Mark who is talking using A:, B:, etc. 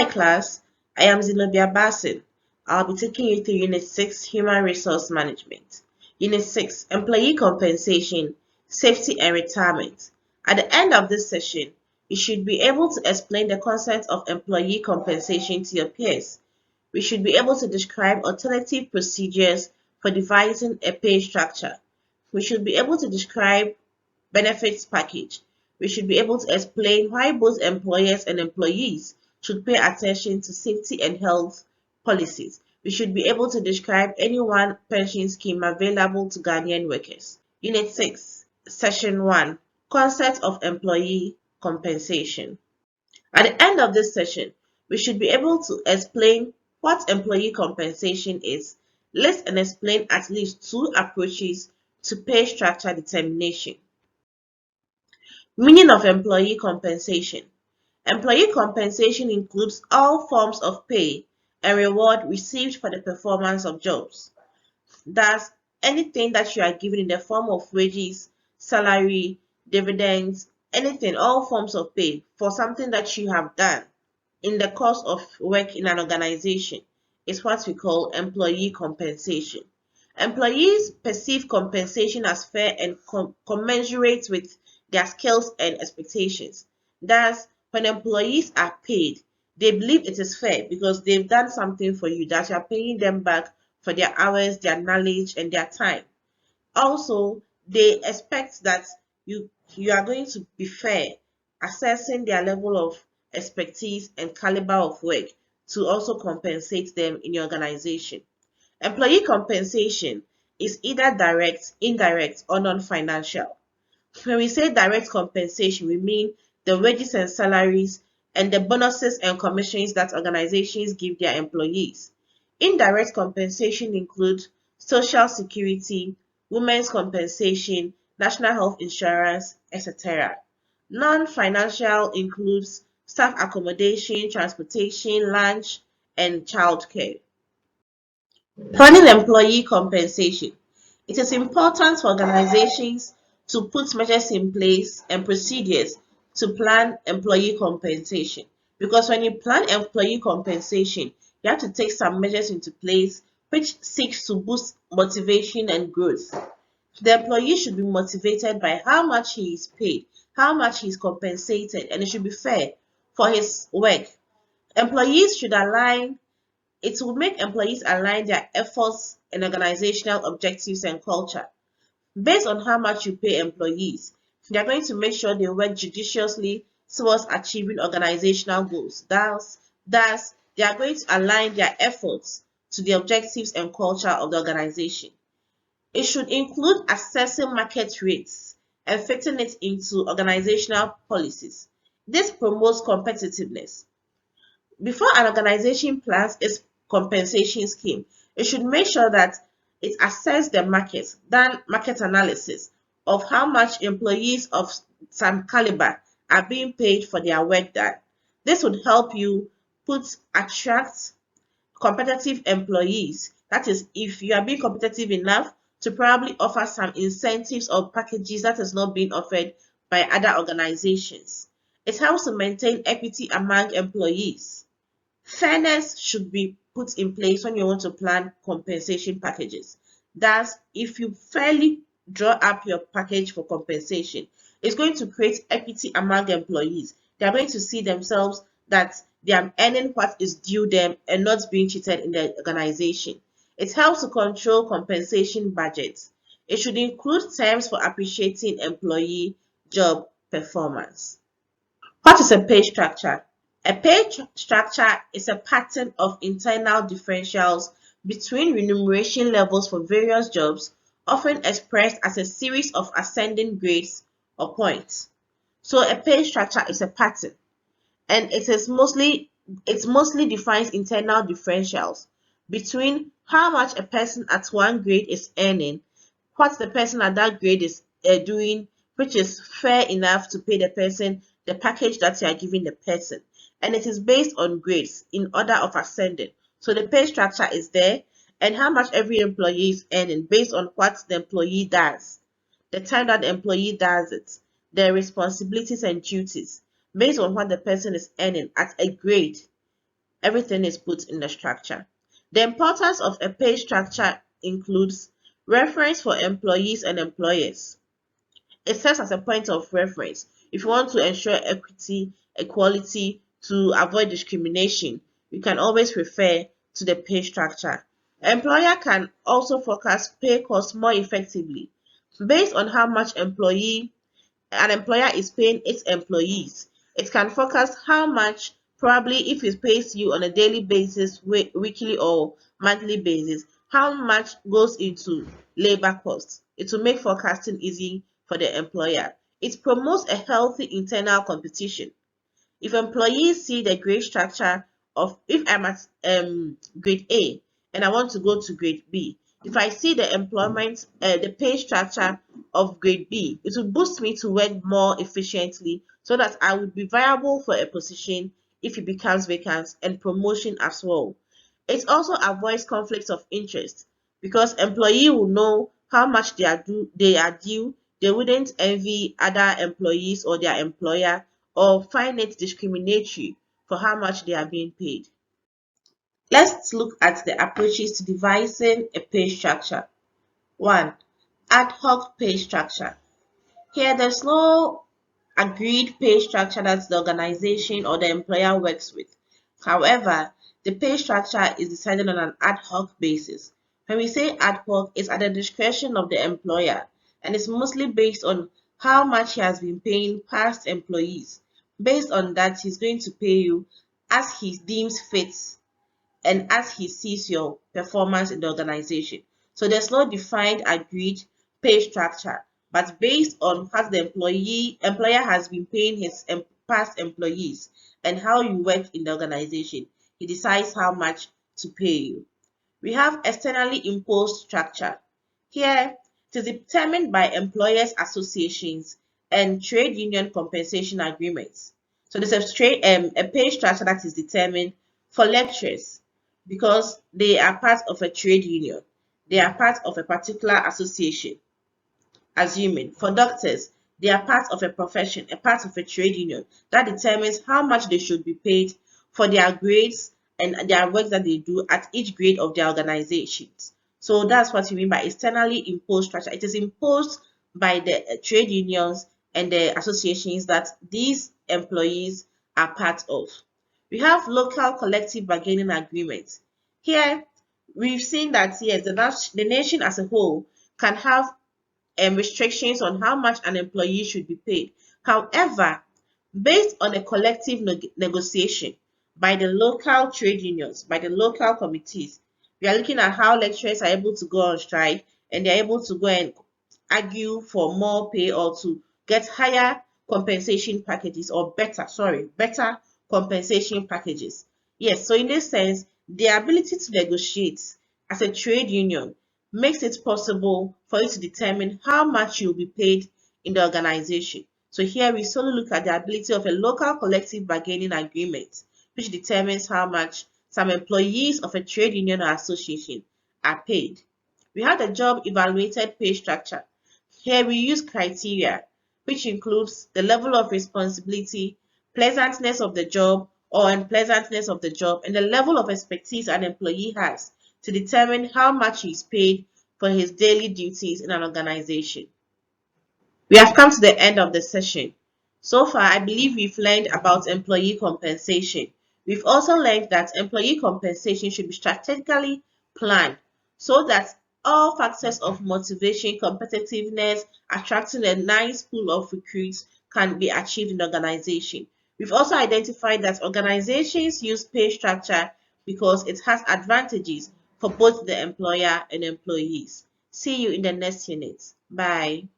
A: Hi class, I am Zenobia Basin. I'll be taking you through Unit 6, Human Resource Management. Unit 6, Employee Compensation, Safety and Retirement. At the end of this session, you should be able to explain the concept of employee compensation to your peers. We should be able to describe alternative procedures for devising a pay structure. We should be able to describe benefits package. We should be able to explain why both employers and employees should pay attention to safety and health policies. We should be able to describe any one pension scheme available to Ghanaian workers. Unit 6, Session 1, Concept of Employee Compensation. At the end of this session, we should be able to explain what employee compensation is, list and explain at least 2 approaches to pay structure determination. Meaning of employee compensation. Employee compensation includes all forms of pay and reward received for the performance of jobs. Thus, anything that you are given in the form of wages, salary, dividends, anything, all forms of pay for something that you have done in the course of work in an organization is what we call employee compensation. Employees perceive compensation as fair and commensurate with their skills and expectations. Thus, when employees are paid, they believe it is fair because they've done something for you, that you are paying them back for their hours, their knowledge, and their time. Also, they expect that you are going to be fair, assessing their level of expertise and caliber of work to also compensate them in your organization. Employee compensation is either direct, indirect, or non-financial. When we say direct compensation, we mean the wages and salaries and the bonuses and commissions that organizations give their employees. Indirect compensation includes social security, women's compensation, national health insurance, etc. Non-financial includes staff accommodation, transportation, lunch, and childcare. Planning employee compensation. It is important for organizations to put measures in place and procedures to plan employee compensation. Because when you plan employee compensation, you have to take some measures into place which seeks to boost motivation and growth. The employee should be motivated by how much he is paid, how much he is compensated, and it should be fair for his work. Employees should align It will make employees align their efforts and organizational objectives and culture. Based on how much you pay employees, they are going to make sure they work judiciously towards achieving organizational goals. Thus, they are going to align their efforts to the objectives and culture of the organization. It should include assessing market rates and fitting it into organizational policies. This promotes competitiveness. Before an organization plans its compensation scheme, it should make sure that it assesses the market, done market analysis of how much employees of some caliber are being paid for their work done. This would help you attract competitive employees. That is, if you are being competitive enough to probably offer some incentives or packages that is not being offered by other organizations. It helps to maintain equity among employees. Fairness should be put in place when you want to plan compensation packages. Thus, if you fairly draw up your package for compensation, it's going to create equity among employees. They are going to see themselves that they are earning what is due them and not being cheated in the organization. It helps to control compensation budgets. It should include terms for appreciating employee job performance. What is a pay structure? A pay structure is a pattern of internal differentials between remuneration levels for various jobs, often expressed as a series of ascending grades or points. So a pay structure is a pattern, and it mostly defines internal differentials between how much a person at one grade is earning, what the person at that grade is doing, which is fair enough to pay the person the package that you are giving the person. And it is based on grades in order of ascending. So the pay structure is there, and how much every employee is earning based on what the employee does, the time that the employee does it, their responsibilities and duties, based on what the person is earning at a grade. everything is put in the structure. The importance of a pay structure includes reference for employees and employers. It serves as a point of reference. If you want to ensure equity, equality, to avoid discrimination, you can always refer to the pay structure. Employer can also forecast pay costs more effectively based on how much an employer is paying its employees. It can forecast how much, probably if it pays you on a daily basis, weekly or monthly basis, how much goes into labor costs. It will make forecasting easy for the employer. It promotes a healthy internal competition. If employees see the grade structure of, if I'm at grade A and I want to go to grade B, if I see the pay structure of grade B, it will boost me to work more efficiently so that I would be viable for a position if it becomes vacant, and promotion as well. It also avoids conflicts of interest because employee will know how much they are due. They wouldn't envy other employees or their employer or find it discriminatory for how much they are being paid. Let's look at the approaches to devising a pay structure. 1. Ad hoc pay structure. Here, there's no agreed pay structure that the organization or the employer works with. However, the pay structure is decided on an ad hoc basis. When we say ad hoc, it's at the discretion of the employer and it's mostly based on how much he has been paying past employees. Based on that, he's going to pay you as he deems fit and as he sees your performance in the organization. So there's no defined agreed pay structure, but based on what the employer has been paying his past employees and how you work in the organization, he decides how much to pay you. We have externally imposed structure. Here, it is determined by employers associations and trade union compensation agreements. So there's a pay structure that is determined for lecturers because they are part of a trade union. They are part of a particular association. Assuming for doctors, they are part of a profession, a part of a trade union that determines how much they should be paid for their grades and their work that they do at each grade of their organizations. So that's what we mean by externally imposed structure. It is imposed by the trade unions and the associations that these employees are part of. We have local collective bargaining agreements. Here, we've seen that yes, the nation as a whole can have restrictions on how much an employee should be paid. However, based on a collective negotiation by the local trade unions, by the local committees, we are looking at how lecturers are able to go on strike and they're able to go and argue for more pay or to get higher compensation packages or better compensation packages. Yes, so in this sense, the ability to negotiate as a trade union makes it possible for you to determine how much you'll be paid in the organization. So here we solely look at the ability of a local collective bargaining agreement, which determines how much some employees of a trade union or association are paid. We have the job evaluated pay structure. Here we use criteria, which includes the level of responsibility, pleasantness of the job or unpleasantness of the job, and the level of expertise an employee has to determine how much he is paid for his daily duties in an organization. We have come to the end of the session. So far, I believe we've learned about employee compensation. We've also learned that employee compensation should be strategically planned so that all factors of motivation, competitiveness, attracting a nice pool of recruits can be achieved in the organization. We've also identified that organizations use pay structure because it has advantages for both the employer and employees. See you in the next unit. Bye.